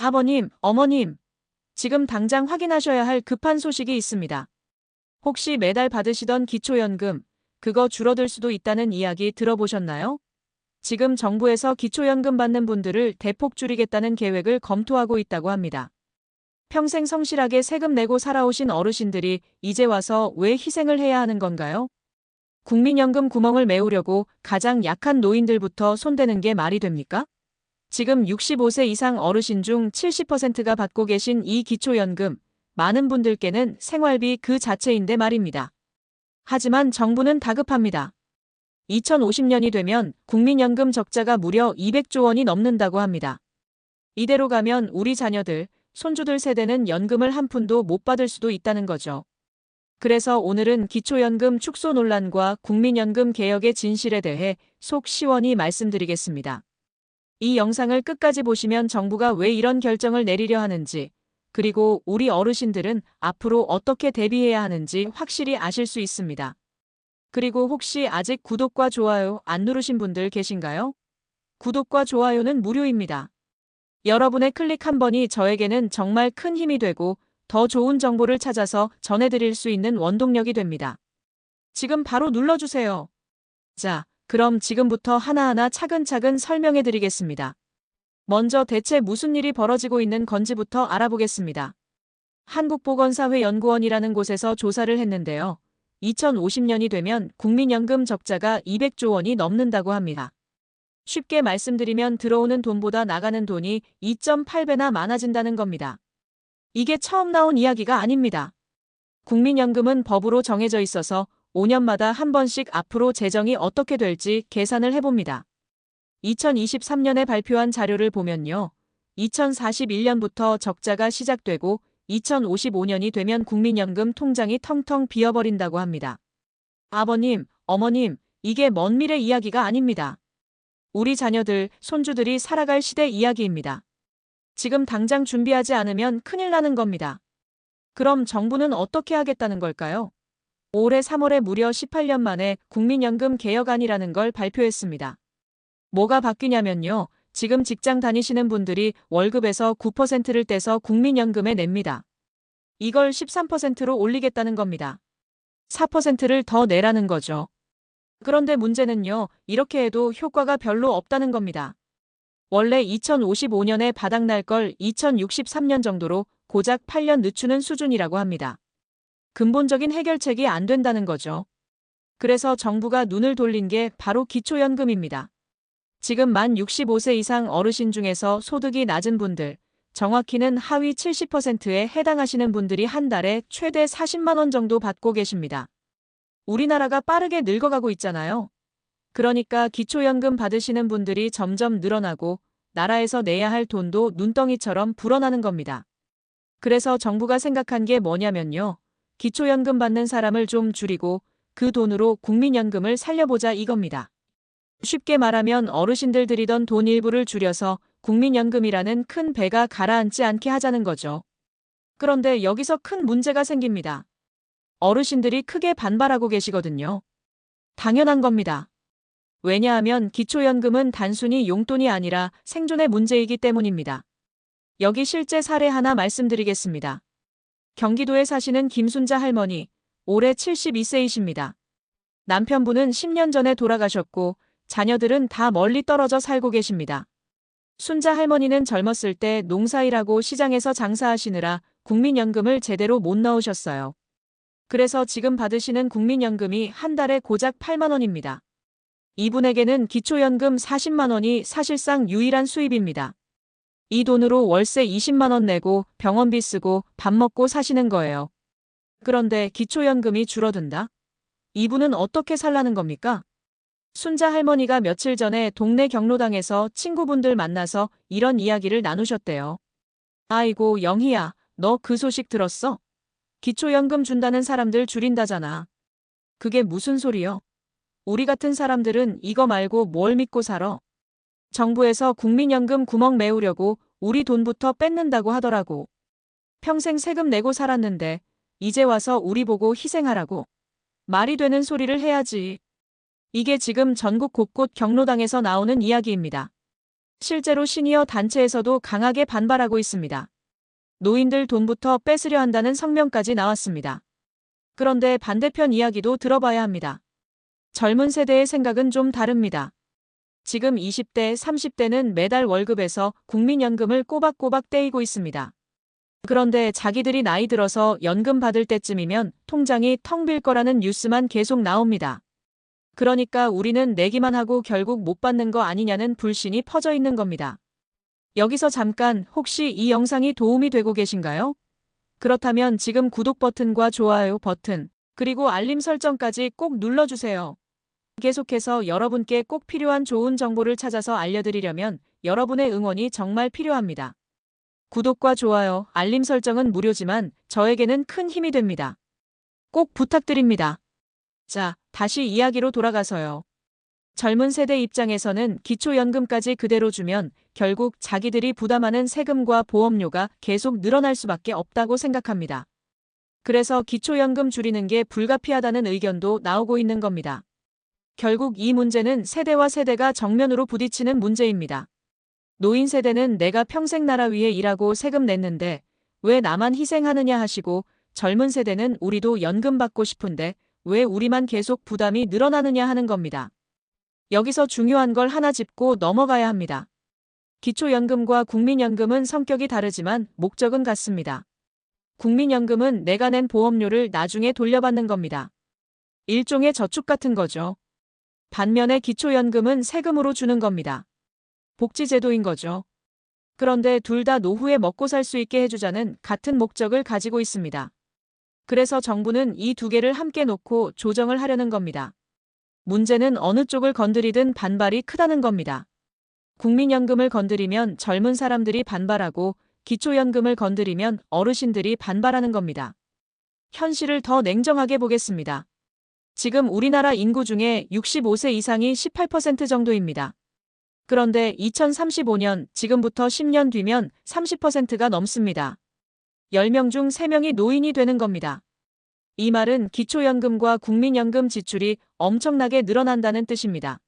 아버님, 어머님, 지금 당장 확인하셔야 할 급한 소식이 있습니다. 혹시 매달 받으시던 기초연금, 그거 줄어들 수도 있다는 이야기 들어보셨나요? 지금 정부에서 기초연금 받는 분들을 대폭 줄이겠다는 계획을 검토하고 있다고 합니다. 평생 성실하게 세금 내고 살아오신 어르신들이 이제 와서 왜 희생을 해야 하는 건가요? 국민연금 구멍을 메우려고 가장 약한 노인들부터 손대는 게 말이 됩니까? 지금 65세 이상 어르신 중 70%가 받고 계신 이 기초연금, 많은 분들께는 생활비 그 자체인데 말입니다. 하지만 정부는 다급합니다. 2050년이 되면 국민연금 적자가 무려 200조 원이 넘는다고 합니다. 이대로 가면 우리 자녀들, 손주들 세대는 연금을 한 푼도 못 받을 수도 있다는 거죠. 그래서 오늘은 기초연금 축소 논란과 국민연금 개혁의 진실에 대해 속 시원히 말씀드리겠습니다. 이 영상을 끝까지 보시면 정부가 왜 이런 결정을 내리려 하는지, 그리고 우리 어르신들은 앞으로 어떻게 대비해야 하는지 확실히 아실 수 있습니다. 그리고 혹시 아직 구독과 좋아요 안 누르신 분들 계신가요? 구독과 좋아요는 무료입니다. 여러분의 클릭 한 번이 저에게는 정말 큰 힘이 되고 더 좋은 정보를 찾아서 전해드릴 수 있는 원동력이 됩니다. 지금 바로 눌러주세요. 자, 그럼 지금부터 하나하나 차근차근 설명해 드리겠습니다. 먼저 대체 무슨 일이 벌어지고 있는 건지부터 알아보겠습니다. 한국보건사회연구원이라는 곳에서 조사를 했는데요. 2050년이 되면 국민연금 적자가 200조 원이 넘는다고 합니다. 쉽게 말씀드리면 들어오는 돈보다 나가는 돈이 2.8배나 많아진다는 겁니다. 이게 처음 나온 이야기가 아닙니다. 국민연금은 법으로 정해져 있어서 5년마다 한 번씩 앞으로 재정이 어떻게 될지 계산을 해봅니다. 2023년에 발표한 자료를 보면요. 2041년부터 적자가 시작되고 2055년이 되면 국민연금 통장이 텅텅 비어버린다고 합니다. 아버님, 어머님, 이게 먼 미래 이야기가 아닙니다. 우리 자녀들, 손주들이 살아갈 시대 이야기입니다. 지금 당장 준비하지 않으면 큰일 나는 겁니다. 그럼 정부는 어떻게 하겠다는 걸까요? 올해 3월에 무려 18년 만에 국민연금 개혁안이라는 걸 발표했습니다. 뭐가 바뀌냐면요. 지금 직장 다니시는 분들이 월급에서 9%를 떼서 국민연금에 냅니다. 이걸 13%로 올리겠다는 겁니다. 4%를 더 내라는 거죠. 그런데 문제는요. 이렇게 해도 효과가 별로 없다는 겁니다. 원래 2055년에 바닥날 걸 2063년 정도로 고작 8년 늦추는 수준이라고 합니다. 근본적인 해결책이 안 된다는 거죠. 그래서 정부가 눈을 돌린 게 바로 기초연금입니다. 지금 만 65세 이상 어르신 중에서 소득이 낮은 분들, 정확히는 하위 70%에 해당하시는 분들이 한 달에 최대 40만 원 정도 받고 계십니다. 우리나라가 빠르게 늙어가고 있잖아요. 그러니까 기초연금 받으시는 분들이 점점 늘어나고 나라에서 내야 할 돈도 눈덩이처럼 불어나는 겁니다. 그래서 정부가 생각한 게 뭐냐면요. 기초연금 받는 사람을 좀 줄이고 그 돈으로 국민연금을 살려보자 이겁니다. 쉽게 말하면 어르신들 들이던 돈 일부를 줄여서 국민연금이라는 큰 배가 가라앉지 않게 하자는 거죠. 그런데 여기서 큰 문제가 생깁니다. 어르신들이 크게 반발하고 계시거든요. 당연한 겁니다. 왜냐하면 기초연금은 단순히 용돈이 아니라 생존의 문제이기 때문입니다. 여기 실제 사례 하나 말씀드리겠습니다. 경기도에 사시는 김순자 할머니, 올해 72세이십니다. 남편분은 10년 전에 돌아가셨고 자녀들은 다 멀리 떨어져 살고 계십니다. 순자 할머니는 젊었을 때 농사일하고 시장에서 장사하시느라 국민연금을 제대로 못 넣으셨어요. 그래서 지금 받으시는 국민연금이 한 달에 고작 8만 원입니다. 이분에게는 기초연금 40만 원이 사실상 유일한 수입입니다. 이 돈으로 월세 20만 원 내고 병원비 쓰고 밥 먹고 사시는 거예요. 그런데 기초연금이 줄어든다? 이분은 어떻게 살라는 겁니까? 순자 할머니가 며칠 전에 동네 경로당에서 친구분들 만나서 이런 이야기를 나누셨대요. 아이고 영희야, 너 그 소식 들었어? 기초연금 준다는 사람들 줄인다잖아. 그게 무슨 소리여? 우리 같은 사람들은 이거 말고 뭘 믿고 살아? 정부에서 국민연금 구멍 메우려고 우리 돈부터 뺏는다고 하더라고. 평생 세금 내고 살았는데 이제 와서 우리 보고 희생하라고. 말이 되는 소리를 해야지. 이게 지금 전국 곳곳 경로당에서 나오는 이야기입니다. 실제로 시니어 단체에서도 강하게 반발하고 있습니다. 노인들 돈부터 뺏으려 한다는 성명까지 나왔습니다. 그런데 반대편 이야기도 들어봐야 합니다. 젊은 세대의 생각은 좀 다릅니다. 지금 20대, 30대는 매달 월급에서 국민연금을 꼬박꼬박 떼이고 있습니다. 그런데 자기들이 나이 들어서 연금 받을 때쯤이면 통장이 텅 빌 거라는 뉴스만 계속 나옵니다. 그러니까 우리는 내기만 하고 결국 못 받는 거 아니냐는 불신이 퍼져 있는 겁니다. 여기서 잠깐 혹시 이 영상이 도움이 되고 계신가요? 그렇다면 지금 구독 버튼과 좋아요 버튼, 그리고 알림 설정까지 꼭 눌러주세요. 계속해서 여러분께 꼭 필요한 좋은 정보를 찾아서 알려드리려면 여러분의 응원이 정말 필요합니다. 구독과 좋아요, 알림 설정은 무료지만 저에게는 큰 힘이 됩니다. 꼭 부탁드립니다. 자, 다시 이야기로 돌아가서요. 젊은 세대 입장에서는 기초연금까지 그대로 주면 결국 자기들이 부담하는 세금과 보험료가 계속 늘어날 수밖에 없다고 생각합니다. 그래서 기초연금 줄이는 게 불가피하다는 의견도 나오고 있는 겁니다. 결국 이 문제는 세대와 세대가 정면으로 부딪히는 문제입니다. 노인 세대는 내가 평생 나라 위해 일하고 세금 냈는데 왜 나만 희생하느냐 하시고, 젊은 세대는 우리도 연금 받고 싶은데 왜 우리만 계속 부담이 늘어나느냐 하는 겁니다. 여기서 중요한 걸 하나 짚고 넘어가야 합니다. 기초연금과 국민연금은 성격이 다르지만 목적은 같습니다. 국민연금은 내가 낸 보험료를 나중에 돌려받는 겁니다. 일종의 저축 같은 거죠. 반면에 기초연금은 세금으로 주는 겁니다. 복지제도인 거죠. 그런데 둘 다 노후에 먹고 살 수 있게 해주자는 같은 목적을 가지고 있습니다. 그래서 정부는 이 두 개를 함께 놓고 조정을 하려는 겁니다. 문제는 어느 쪽을 건드리든 반발이 크다는 겁니다. 국민연금을 건드리면 젊은 사람들이 반발하고 기초연금을 건드리면 어르신들이 반발하는 겁니다. 현실을 더 냉정하게 보겠습니다. 지금 우리나라 인구 중에 65세 이상이 18% 정도입니다. 그런데 2035년, 지금부터 10년 뒤면 30%가 넘습니다. 10명 중 3명이 노인이 되는 겁니다. 이 말은 기초연금과 국민연금 지출이 엄청나게 늘어난다는 뜻입니다.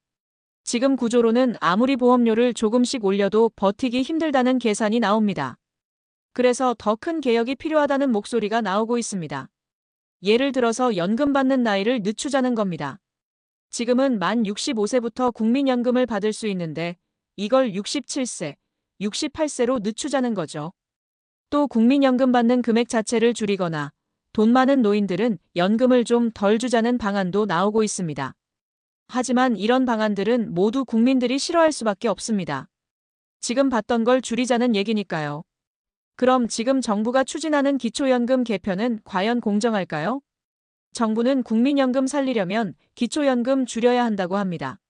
지금 구조로는 아무리 보험료를 조금씩 올려도 버티기 힘들다는 계산이 나옵니다. 그래서 더 큰 개혁이 필요하다는 목소리가 나오고 있습니다. 예를 들어서 연금 받는 나이를 늦추자는 겁니다. 지금은 만 65세부터 국민연금을 받을 수 있는데 이걸 67세, 68세로 늦추자는 거죠. 또 국민연금 받는 금액 자체를 줄이거나 돈 많은 노인들은 연금을 좀 덜 주자는 방안도 나오고 있습니다. 하지만 이런 방안들은 모두 국민들이 싫어할 수밖에 없습니다. 지금 받던 걸 줄이자는 얘기니까요. 그럼 지금 정부가 추진하는 기초연금 개편은 과연 공정할까요? 정부는 국민연금 살리려면 기초연금 줄여야 한다고 합니다.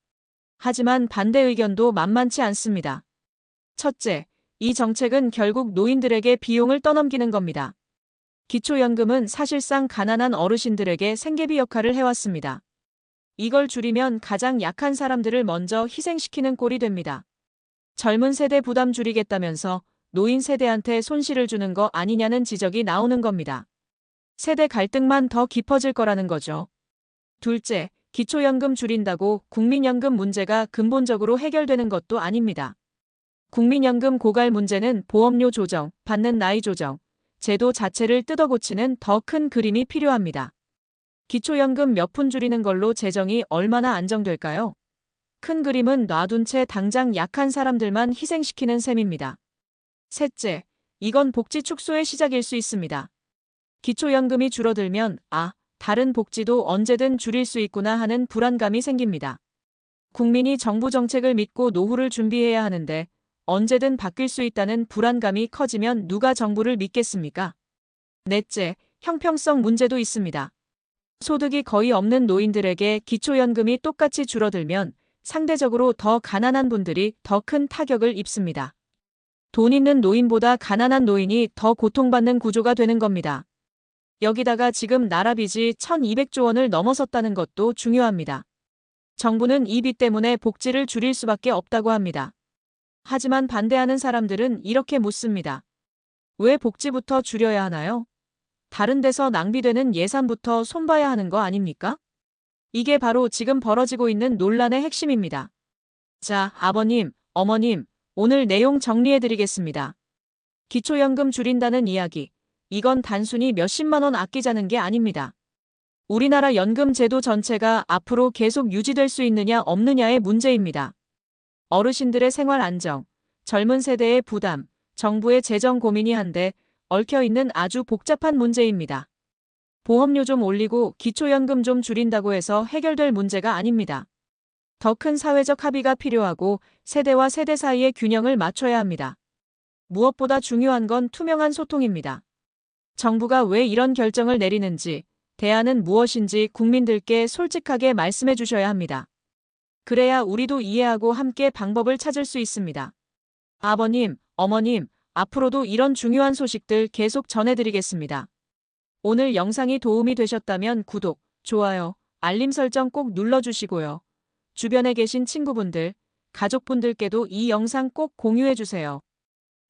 하지만 반대 의견도 만만치 않습니다. 첫째, 이 정책은 결국 노인들에게 비용을 떠넘기는 겁니다. 기초연금은 사실상 가난한 어르신들에게 생계비 역할을 해왔습니다. 이걸 줄이면 가장 약한 사람들을 먼저 희생시키는 꼴이 됩니다. 젊은 세대 부담 줄이겠다면서 노인 세대한테 손실을 주는 거 아니냐는 지적이 나오는 겁니다. 세대 갈등만 더 깊어질 거라는 거죠. 둘째, 기초연금 줄인다고 국민연금 문제가 근본적으로 해결되는 것도 아닙니다. 국민연금 고갈 문제는 보험료 조정, 받는 나이 조정, 제도 자체를 뜯어고치는 더 큰 그림이 필요합니다. 기초연금 몇 푼 줄이는 걸로 재정이 얼마나 안정될까요? 큰 그림은 놔둔 채 당장 약한 사람들만 희생시키는 셈입니다. 셋째, 이건 복지 축소의 시작일 수 있습니다. 기초연금이 줄어들면 다른 복지도 언제든 줄일 수 있구나 하는 불안감이 생깁니다. 국민이 정부 정책을 믿고 노후를 준비해야 하는데 언제든 바뀔 수 있다는 불안감이 커지면 누가 정부를 믿겠습니까? 넷째, 형평성 문제도 있습니다. 소득이 거의 없는 노인들에게 기초연금이 똑같이 줄어들면 상대적으로 더 가난한 분들이 더 큰 타격을 입습니다. 돈 있는 노인보다 가난한 노인이 더 고통받는 구조가 되는 겁니다. 여기다가 지금 나라 빚이 1200조 원을 넘어섰다는 것도 중요합니다. 정부는 이 빚 때문에 복지를 줄일 수밖에 없다고 합니다. 하지만 반대하는 사람들은 이렇게 묻습니다. 왜 복지부터 줄여야 하나요? 다른 데서 낭비되는 예산부터 손봐야 하는 거 아닙니까? 이게 바로 지금 벌어지고 있는 논란의 핵심입니다. 자, 아버님, 어머님, 오늘 내용 정리해드리겠습니다. 기초연금 줄인다는 이야기. 이건 단순히 몇십만 원 아끼자는 게 아닙니다. 우리나라 연금 제도 전체가 앞으로 계속 유지될 수 있느냐 없느냐의 문제입니다. 어르신들의 생활 안정, 젊은 세대의 부담, 정부의 재정 고민이 한데 얽혀있는 아주 복잡한 문제입니다. 보험료 좀 올리고 기초연금 좀 줄인다고 해서 해결될 문제가 아닙니다. 더 큰 사회적 합의가 필요하고 세대와 세대 사이의 균형을 맞춰야 합니다. 무엇보다 중요한 건 투명한 소통입니다. 정부가 왜 이런 결정을 내리는지, 대안은 무엇인지 국민들께 솔직하게 말씀해 주셔야 합니다. 그래야 우리도 이해하고 함께 방법을 찾을 수 있습니다. 아버님, 어머님, 앞으로도 이런 중요한 소식들 계속 전해드리겠습니다. 오늘 영상이 도움이 되셨다면 구독, 좋아요, 알림 설정 꼭 눌러주시고요. 주변에 계신 친구분들, 가족분들께도 이 영상 꼭 공유해주세요.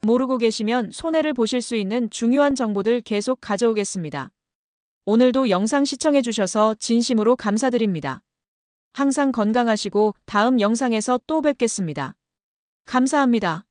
모르고 계시면 손해를 보실 수 있는 중요한 정보들 계속 가져오겠습니다. 오늘도 영상 시청해주셔서 진심으로 감사드립니다. 항상 건강하시고 다음 영상에서 또 뵙겠습니다. 감사합니다.